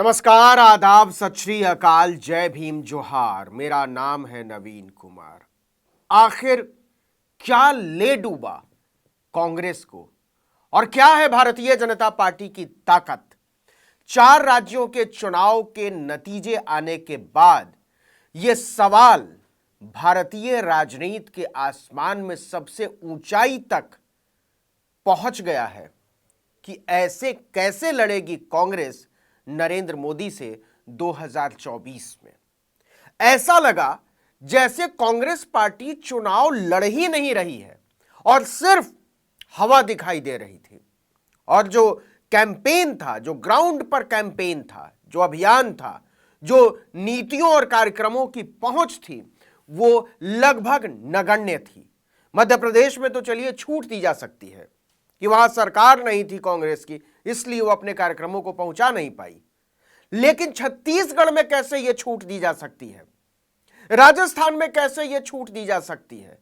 नमस्कार, आदाब, सत श्री अकाल, जय भीम, जोहार। मेरा नाम है नवीन कुमार। आखिर क्या ले डूबा कांग्रेस को और क्या है भारतीय जनता पार्टी की ताकत? 4 राज्यों के चुनाव के नतीजे आने के बाद यह सवाल भारतीय राजनीति के आसमान में सबसे ऊंचाई तक पहुंच गया है कि ऐसे कैसे लड़ेगी कांग्रेस नरेंद्र मोदी से 2024 में। ऐसा लगा जैसे कांग्रेस पार्टी चुनाव लड़ ही नहीं रही है और सिर्फ हवा दिखाई दे रही थी। और जो कैंपेन था, जो ग्राउंड पर कैंपेन था, जो अभियान था, जो नीतियों और कार्यक्रमों की पहुंच थी, वो लगभग नगण्य थी। मध्य प्रदेश में तो चलिए छूट दी जा सकती है कि वहां सरकार नहीं थी कांग्रेस की, इसलिए वो अपने कार्यक्रमों को पहुंचा नहीं पाई। लेकिन छत्तीसगढ़ में कैसे यह छूट दी जा सकती है? राजस्थान में कैसे यह छूट दी जा सकती है?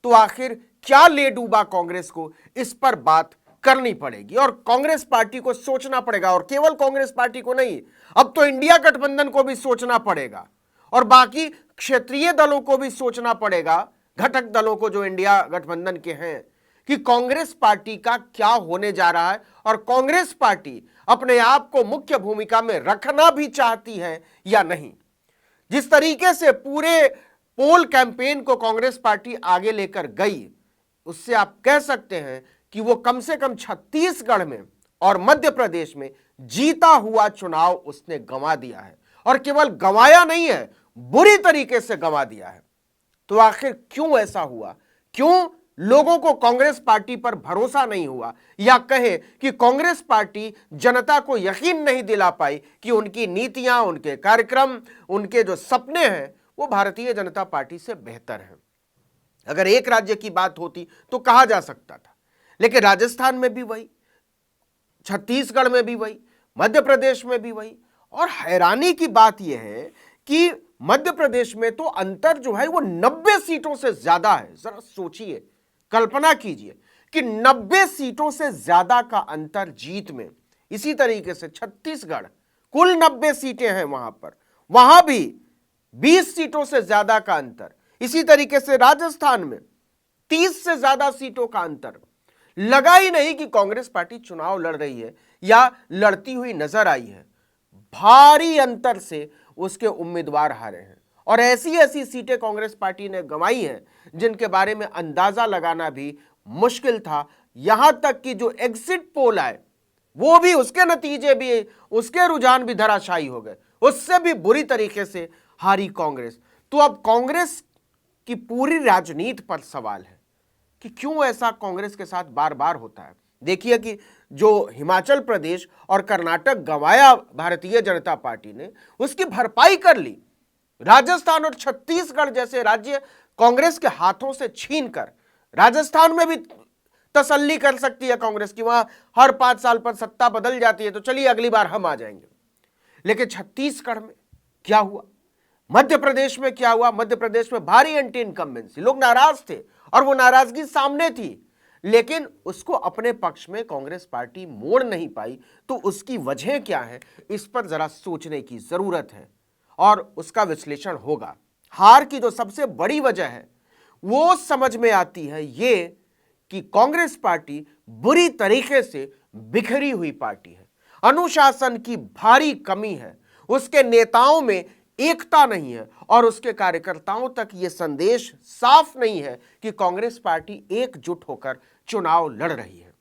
तो आखिर क्या ले डूबा कांग्रेस को, इस पर बात करनी पड़ेगी और कांग्रेस पार्टी को सोचना पड़ेगा। और केवल कांग्रेस पार्टी को नहीं, अब तो इंडिया गठबंधन को भी सोचना पड़ेगा और बाकी क्षेत्रीय दलों को भी सोचना पड़ेगा, घटक दलों को जो इंडिया गठबंधन के हैं, कि कांग्रेस पार्टी का क्या होने जा रहा है और कांग्रेस पार्टी अपने आप को मुख्य भूमिका में रखना भी चाहती है या नहीं। जिस तरीके से पूरे पोल कैंपेन को कांग्रेस पार्टी आगे लेकर गई, उससे आप कह सकते हैं कि वो कम से कम छत्तीसगढ़ में और मध्य प्रदेश में जीता हुआ चुनाव उसने गंवा दिया है। और केवल गंवाया नहीं है, बुरी तरीके से गंवा दिया है। तो आखिर क्यों ऐसा हुआ? क्यों लोगों को कांग्रेस पार्टी पर भरोसा नहीं हुआ, या कहे कि कांग्रेस पार्टी जनता को यकीन नहीं दिला पाई कि उनकी नीतियां, उनके कार्यक्रम, उनके जो सपने हैं वो भारतीय जनता पार्टी से बेहतर हैं? अगर एक राज्य की बात होती तो कहा जा सकता था, लेकिन राजस्थान में भी वही, छत्तीसगढ़ में भी वही, मध्य प्रदेश में भी वही। और हैरानी की बात यह है कि मध्य प्रदेश में तो अंतर जो है वो 90 सीटों से ज्यादा है। जरा सोचिए, कल्पना कीजिए कि 90 सीटों से ज्यादा का अंतर जीत में। इसी तरीके से छत्तीसगढ़ कुल 90 सीटें हैं वहां पर, वहां भी 20 सीटों से ज्यादा का अंतर। इसी तरीके से राजस्थान में 30 से ज्यादा सीटों का अंतर। लगा ही नहीं कि कांग्रेस पार्टी चुनाव लड़ रही है या लड़ती हुई नजर आई है। भारी अंतर से उसके उम्मीदवार हारे हैं और ऐसी ऐसी सीटें कांग्रेस पार्टी ने गंवाई हैं जिनके बारे में अंदाजा लगाना भी मुश्किल था। यहां तक कि जो एग्जिट पोल आए वो भी, उसके नतीजे भी, उसके रुझान भी धराशायी हो गए, उससे भी बुरी तरीके से हारी कांग्रेस। तो अब कांग्रेस की पूरी राजनीति पर सवाल है कि क्यों ऐसा कांग्रेस के साथ बार बार होता है। देखिए कि जो हिमाचल प्रदेश और कर्नाटक गंवाया भारतीय जनता पार्टी ने, उसकी भरपाई कर ली। राजस्थान और छत्तीसगढ़ जैसे राज्य कांग्रेस के हाथों से छीनकर, राजस्थान में भी तसल्ली कर सकती है कांग्रेस की, वहां हर 5 साल पर सत्ता बदल जाती है तो चलिए अगली बार हम आ जाएंगे। लेकिन छत्तीसगढ़ में क्या हुआ? मध्य प्रदेश में क्या हुआ? मध्य प्रदेश में भारी एंटी इनकम्बेंसी, लोग नाराज थे और वो नाराजगी सामने थी, लेकिन उसको अपने पक्ष में कांग्रेस पार्टी मोड़ नहीं पाई। तो उसकी वजह क्या है, इस पर जरा सोचने की जरूरत है और उसका विश्लेषण होगा। हार की जो सबसे बड़ी वजह है वो समझ में आती है ये कि कांग्रेस पार्टी बुरी तरीके से बिखरी हुई पार्टी है। अनुशासन की भारी कमी है, उसके नेताओं में एकता नहीं है और उसके कार्यकर्ताओं तक यह संदेश साफ नहीं है कि कांग्रेस पार्टी एकजुट होकर चुनाव लड़ रही है।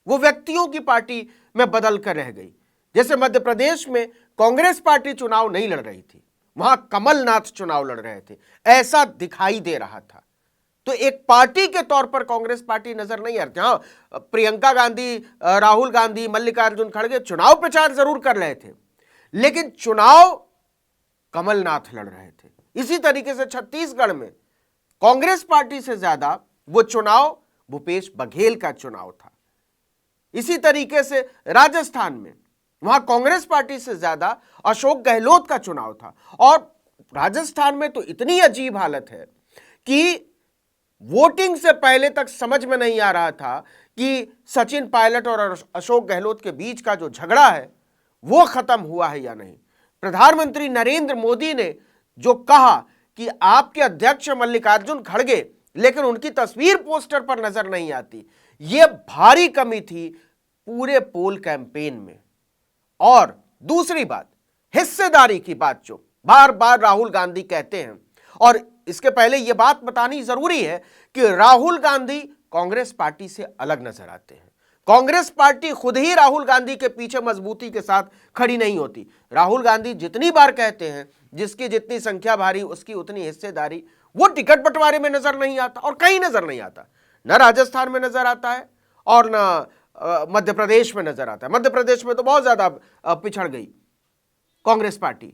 वो व्यक्तियों की पार्टी में बदल कर रह गई। जैसे मध्य प्रदेश में कांग्रेस पार्टी चुनाव नहीं लड़ रही थी, वहां कमलनाथ चुनाव लड़ रहे थे, ऐसा दिखाई दे रहा था। तो एक पार्टी के तौर पर कांग्रेस पार्टी नजर नहीं आ रही। हाँ, प्रियंका गांधी, राहुल गांधी, मल्लिकार्जुन खड़गे चुनाव प्रचार जरूर कर रहे थे, लेकिन चुनाव कमलनाथ लड़ रहे थे। इसी तरीके से छत्तीसगढ़ में कांग्रेस पार्टी से ज्यादा वो चुनाव भूपेश बघेल का चुनाव था। इसी तरीके से राजस्थान में वहां कांग्रेस पार्टी से ज्यादा अशोक गहलोत का चुनाव था। और राजस्थान में तो इतनी अजीब हालत है कि वोटिंग से पहले तक समझ में नहीं आ रहा था कि सचिन पायलट और अशोक गहलोत के बीच का जो झगड़ा है वो खत्म हुआ है या नहीं। प्रधानमंत्री नरेंद्र मोदी ने जो कहा कि आपके अध्यक्ष मल्लिकार्जुन खड़गे, लेकिन उनकी तस्वीर पोस्टर पर नजर नहीं आती, यह भारी कमी थी पूरे पोल कैंपेन में। और दूसरी बात, हिस्सेदारी की बात जो बार बार राहुल गांधी कहते हैं, और इसके पहले यह बात बतानी जरूरी है कि राहुल गांधी कांग्रेस पार्टी से अलग नजर आते हैं। कांग्रेस पार्टी खुद ही राहुल गांधी के पीछे मजबूती के साथ खड़ी नहीं होती। राहुल गांधी जितनी बार कहते हैं जिसकी जितनी संख्या भारी उसकी उतनी हिस्सेदारी, वो टिकट बंटवारे में नजर नहीं आता और कहीं नजर नहीं आता। न राजस्थान में नजर आता है और न मध्य प्रदेश में नजर आता है। मध्य प्रदेश में तो बहुत ज्यादा पिछड़ गई कांग्रेस पार्टी।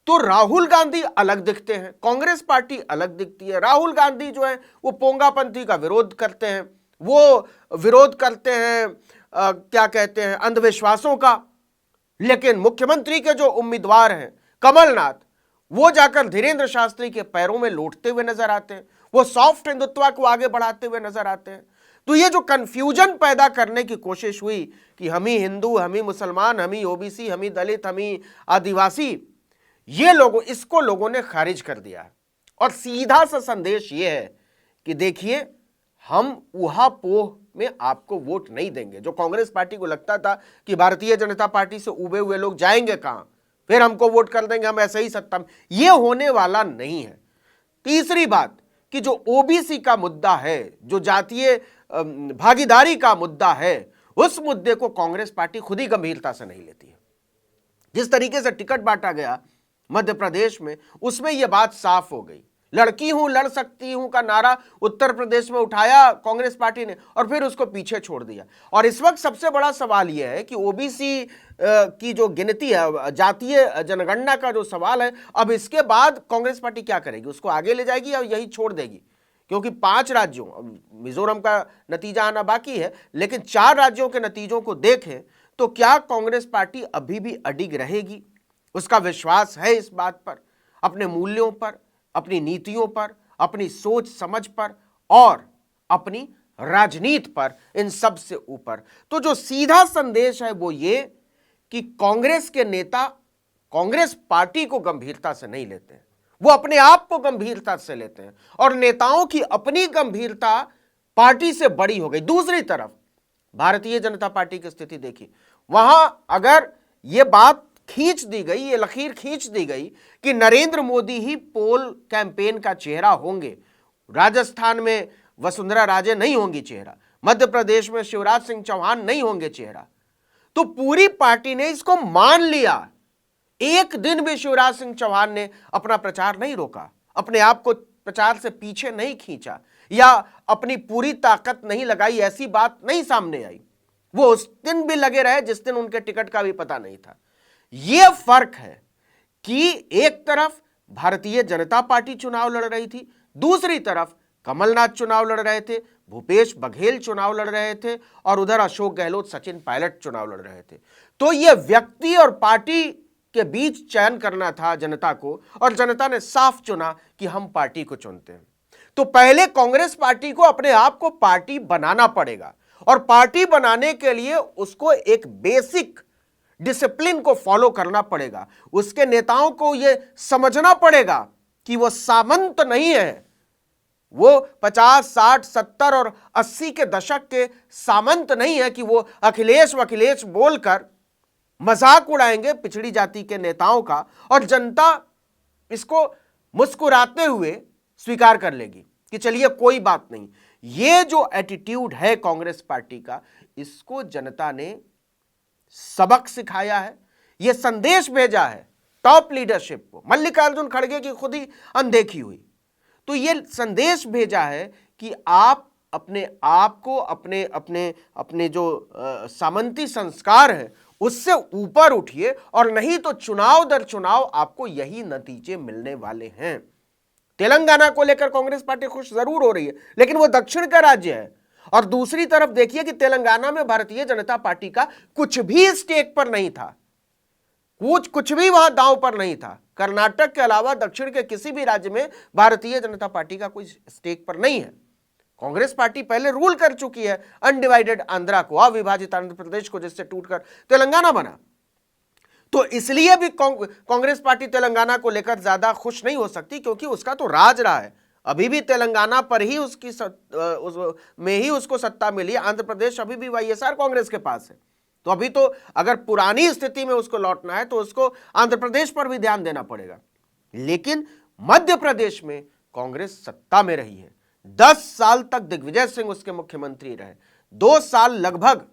तो राहुल गांधी अलग दिखते हैं, कांग्रेस पार्टी अलग दिखती है। राहुल गांधी जो है वो पोंगापंथी का विरोध करते हैं, वो विरोध करते हैं क्या कहते हैं, अंधविश्वासों का। लेकिन मुख्यमंत्री के जो उम्मीदवार हैं कमलनाथ, वो जाकर धीरेन्द्र शास्त्री के पैरों में लौटते हुए नजर आते हैं, वो सॉफ्ट हिंदुत्व को आगे बढ़ाते हुए नजर आते हैं। तो ये जो कंफ्यूजन पैदा करने की कोशिश हुई कि हम ही हिंदू, हम ही मुसलमान, हम ही ओबीसी, हम ही दलित, हम ही आदिवासी, ये इसको लोगों ने खारिज कर दिया है। और सीधा सा संदेश ये है कि देखिए, हम ऊहापोह में आपको वोट नहीं देंगे। जो कांग्रेस पार्टी को लगता था कि भारतीय जनता पार्टी से उबे हुए लोग जाएंगे कहां, फिर हमको वोट कर देंगे, हम ऐसे ही सत्ता में, ये होने वाला नहीं है। तीसरी बात कि जो ओबीसी का मुद्दा है, जो जातीय भागीदारी का मुद्दा है, उस मुद्दे को कांग्रेस पार्टी खुद ही गंभीरता से नहीं लेती है। जिस तरीके से टिकट बांटा गया मध्य प्रदेश में, उसमें यह बात साफ हो गई। लड़की हूं, लड़ सकती हूं का नारा उत्तर प्रदेश में उठाया कांग्रेस पार्टी ने और फिर उसको पीछे छोड़ दिया। और इस वक्त सबसे बड़ा सवाल यह है कि ओबीसी की जो गिनती है, जातीय जनगणना का जो सवाल है, अब इसके बाद कांग्रेस पार्टी क्या करेगी? उसको आगे ले जाएगी या यही छोड़ देगी? क्योंकि 5 राज्यों, मिजोरम का नतीजा आना बाकी है, लेकिन 4 राज्यों के नतीजों को देखें तो क्या कांग्रेस पार्टी अभी भी अडिग रहेगी? उसका विश्वास है इस बात पर, अपने मूल्यों पर, अपनी नीतियों पर, अपनी सोच समझ पर और अपनी राजनीति पर, इन सब से ऊपर। तो जो सीधा संदेश है वो ये कि कांग्रेस के नेता कांग्रेस पार्टी को गंभीरता से नहीं लेते हैं, वो अपने आप को गंभीरता से लेते हैं और नेताओं की अपनी गंभीरता पार्टी से बड़ी हो गई। दूसरी तरफ भारतीय जनता पार्टी की स्थिति देखी, वहां अगर यह बात खींच दी गई, ये लकीर खींच दी गई कि नरेंद्र मोदी ही पोल कैंपेन का चेहरा होंगे, राजस्थान में वसुंधरा राजे नहीं होंगी चेहरा, मध्य प्रदेश में शिवराज सिंह चौहान नहीं होंगे चेहरा, तो पूरी पार्टी ने इसको मान लिया। एक दिन भी शिवराज सिंह चौहान ने अपना प्रचार नहीं रोका, अपने आप को प्रचार से पीछे नहीं खींचा या अपनी पूरी ताकत नहीं लगाई, ऐसी बात नहीं सामने आई। वो उस दिन भी लगे रहे जिस दिन उनके टिकट का भी पता नहीं था। यह फर्क है कि एक तरफ भारतीय जनता पार्टी चुनाव लड़ रही थी, दूसरी तरफ कमलनाथ चुनाव लड़ रहे थे, भूपेश बघेल चुनाव लड़ रहे थे और उधर अशोक गहलोत, सचिन पायलट चुनाव लड़ रहे थे। तो यह व्यक्ति और पार्टी के बीच चयन करना था जनता को, और जनता ने साफ चुना कि हम पार्टी को चुनते हैं। तो पहले कांग्रेस पार्टी को अपने आप को पार्टी बनाना पड़ेगा और पार्टी बनाने के लिए उसको एक बेसिक डिसिप्लिन को फॉलो करना पड़ेगा। उसके नेताओं को यह समझना पड़ेगा कि वो सामंत नहीं है, वो 50, 60, 70 और 80 के दशक के सामंत नहीं है कि वो अखिलेश बोलकर मजाक उड़ाएंगे पिछड़ी जाति के नेताओं का और जनता इसको मुस्कुराते हुए स्वीकार कर लेगी कि चलिए कोई बात नहीं। ये जो एटीट्यूड है कांग्रेस पार्टी का, इसको जनता ने सबक सिखाया है, यह संदेश भेजा है टॉप लीडरशिप को। मल्लिकार्जुन खड़गे की खुद ही अनदेखी हुई, तो यह संदेश भेजा है कि आप अपने आप को अपने अपने अपने जो सामंती संस्कार है उससे ऊपर उठिए, और नहीं तो चुनाव दर चुनाव आपको यही नतीजे मिलने वाले हैं। तेलंगाना को लेकर कांग्रेस पार्टी खुश जरूर हो रही है, लेकिन वो दक्षिण का राज्य है, और दूसरी तरफ देखिए कि तेलंगाना में भारतीय जनता पार्टी का कुछ भी स्टेक पर नहीं था, कुछ भी वहां दांव पर नहीं था। कर्नाटक के अलावा दक्षिण के किसी भी राज्य में भारतीय जनता पार्टी का कोई स्टेक पर नहीं है। कांग्रेस पार्टी पहले रूल कर चुकी है अनडिवाइडेड आंध्रा को, अविभाजित आंध्र प्रदेश को, जिससे टूटकर तेलंगाना बना। तो इसलिए भी कांग्रेस पार्टी तेलंगाना को लेकर ज्यादा खुश नहीं हो सकती, क्योंकि उसका तो राज रहा है। अभी भी तेलंगाना पर ही में ही उसको सत्ता मिली। आंध्र प्रदेश अभी भी वाईएसआर कांग्रेस के पास है। तो अभी तो अगर पुरानी स्थिति में उसको लौटना है तो उसको आंध्र प्रदेश पर भी ध्यान देना पड़ेगा। लेकिन मध्य प्रदेश में कांग्रेस सत्ता में रही है। 10 साल तक दिग्विजय सिंह उसके मुख्यमंत्री रहे, 2 साल लगभग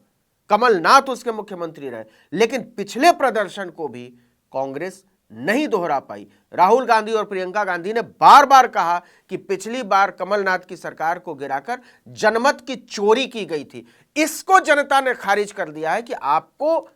कमलनाथ उसके मुख्यमंत्री रहे, लेकिन पिछले प्रदर्शन को भी कांग्रेस नहीं दोहरा पाई। राहुल गांधी और प्रियंका गांधी ने बार बार कहा कि पिछली बार कमलनाथ की सरकार को गिराकर जनमत की चोरी की गई थी। इसको जनता ने खारिज कर दिया है कि आपको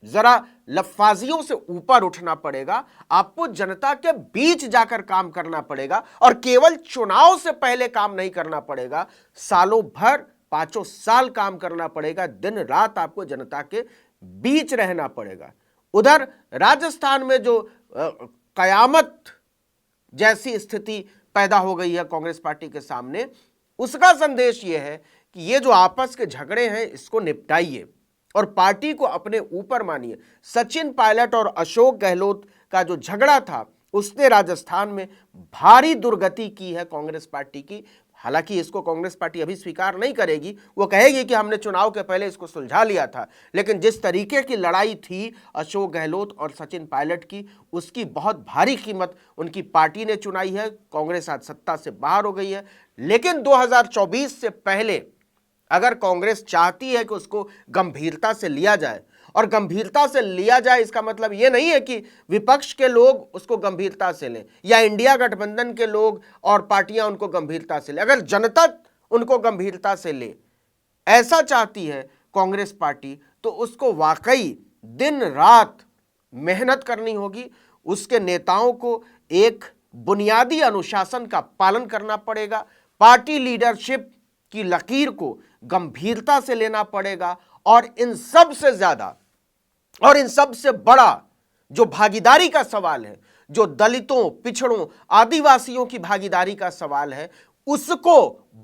जरा लफ्फाजियों से ऊपर उठना पड़ेगा, आपको जनता के बीच जाकर काम करना पड़ेगा, और केवल चुनाव से पहले काम नहीं करना पड़ेगा, सालों भर 5 साल काम करना पड़ेगा। दिन रात आपको जनता के बीच रहना पड़ेगा। उधर राजस्थान में जो कयामत जैसी स्थिति पैदा हो गई है कांग्रेस पार्टी के सामने, उसका संदेश यह है कि ये जो आपस के झगड़े हैं इसको निपटाइए और पार्टी को अपने ऊपर मानिए। सचिन पायलट और अशोक गहलोत का जो झगड़ा था उसने राजस्थान में भारी दुर्गति की है कांग्रेस पार्टी की। हालांकि इसको कांग्रेस पार्टी अभी स्वीकार नहीं करेगी, वो कहेगी कि हमने चुनाव के पहले इसको सुलझा लिया था, लेकिन जिस तरीके की लड़ाई थी अशोक गहलोत और सचिन पायलट की, उसकी बहुत भारी कीमत उनकी पार्टी ने चुनाई है। कांग्रेस आज सत्ता से बाहर हो गई है, लेकिन 2024 से पहले अगर कांग्रेस चाहती है कि उसको गंभीरता से लिया जाए, और गंभीरता से लिया जाए इसका मतलब यह नहीं है कि विपक्ष के लोग उसको गंभीरता से लें या इंडिया गठबंधन के लोग और पार्टियां उनको गंभीरता से लें। अगर जनता उनको गंभीरता से ले, ऐसा चाहती है कांग्रेस पार्टी, तो उसको वाकई दिन रात मेहनत करनी होगी। उसके नेताओं को एक बुनियादी अनुशासन का पालन करना पड़ेगा, पार्टी लीडरशिप की लकीर को गंभीरता से लेना पड़ेगा, और इन सब से ज्यादा और इन सब से बड़ा जो भागीदारी का सवाल है, जो दलितों, पिछड़ों, आदिवासियों की भागीदारी का सवाल है, उसको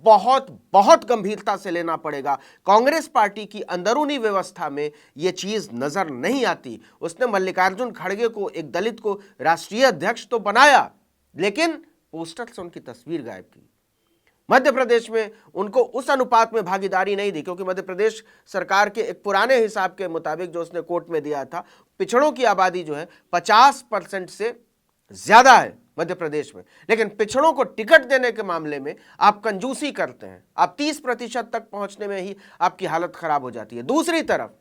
बहुत बहुत गंभीरता से लेना पड़ेगा। कांग्रेस पार्टी की अंदरूनी व्यवस्था में यह चीज नजर नहीं आती। उसने मल्लिकार्जुन खड़गे को, एक दलित को, राष्ट्रीय अध्यक्ष तो बनाया, लेकिन पोस्टर से उनकी तस्वीर गायब की। मध्य प्रदेश में उनको उस अनुपात में भागीदारी नहीं दी, क्योंकि मध्य प्रदेश सरकार के एक पुराने हिसाब के मुताबिक जो उसने कोर्ट में दिया था, पिछड़ों की आबादी जो है 50% से ज्यादा है मध्य प्रदेश में, लेकिन पिछड़ों को टिकट देने के मामले में आप कंजूसी करते हैं। आप 30% तक पहुंचने में ही आपकी हालत खराब हो जाती है। दूसरी तरफ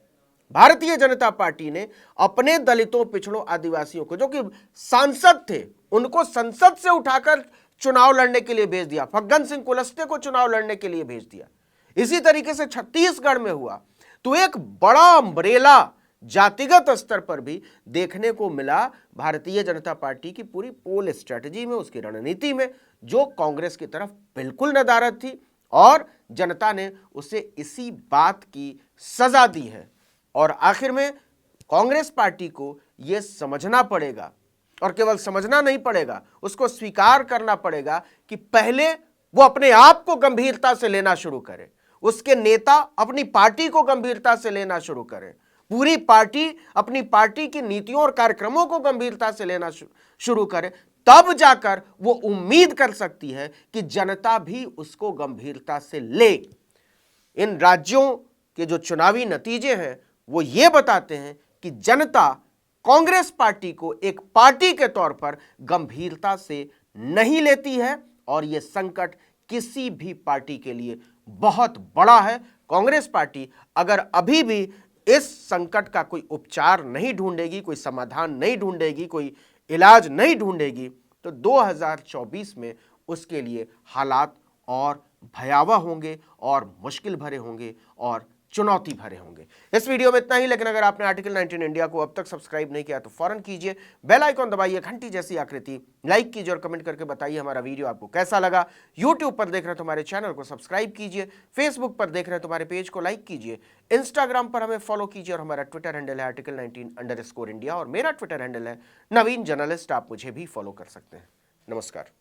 भारतीय जनता पार्टी ने अपने दलितों, पिछड़ों, आदिवासियों को, जो कि सांसद थे, उनको संसद से उठाकर चुनाव लड़ने के लिए भेज दिया। फग्गन सिंह कुलस्ते को चुनाव लड़ने के लिए भेज दिया। इसी तरीके से छत्तीसगढ़ में हुआ। तो एक बड़ा अम्ब्रेला जातिगत स्तर पर भी देखने को मिला भारतीय जनता पार्टी की पूरी पोल स्ट्रेटजी में, उसकी रणनीति में, जो कांग्रेस की तरफ बिल्कुल नदारद थी, और जनता ने उसे इसी बात की सजा दी है। और आखिर में कांग्रेस पार्टी को यह समझना पड़ेगा, और केवल समझना नहीं पड़ेगा, उसको स्वीकार करना पड़ेगा कि पहले वो अपने आप को गंभीरता से लेना शुरू करे, उसके नेता अपनी पार्टी को गंभीरता से लेना शुरू करें, पूरी पार्टी अपनी पार्टी की नीतियों और कार्यक्रमों को गंभीरता से लेना शुरू करे। तब जाकर वो उम्मीद कर सकती है कि जनता भी उसको गंभीरता से ले। इन राज्यों के जो चुनावी नतीजे हैं वो ये बताते हैं कि जनता कांग्रेस पार्टी को एक पार्टी के तौर पर गंभीरता से नहीं लेती है, और यह संकट किसी भी पार्टी के लिए बहुत बड़ा है। कांग्रेस पार्टी अगर अभी भी इस संकट का कोई उपचार नहीं ढूंढेगी, कोई समाधान नहीं ढूंढेगी, कोई इलाज नहीं ढूंढेगी, तो 2024 में उसके लिए हालात और भयावह होंगे, और मुश्किल भरे होंगे, और चुनौती भरे होंगे। इस वीडियो में इतना ही, लेकिन अगर आपने आर्टिकल 19 इंडिया को अब तक सब्सक्राइब नहीं किया तो फौरन कीजिए, बेल आइकॉन दबाइए, घंटी जैसी आकृति, लाइक कीजिए और कमेंट करके बताइए हमारा वीडियो आपको कैसा लगा। यूट्यूब पर देख रहे तो हमारे चैनल को सब्सक्राइब कीजिए, फेसबुक पर देख रहे तो हमारे पेज को लाइक कीजिए, इंस्टाग्राम पर हमें फॉलो कीजिए, और हमारा ट्विटर हैंडल है आर्टिकल 19_इंडिया, और मेरा ट्विटर हैंडल है नवीन जर्नलिस्ट। आप मुझे भी फॉलो कर सकते हैं। नमस्कार।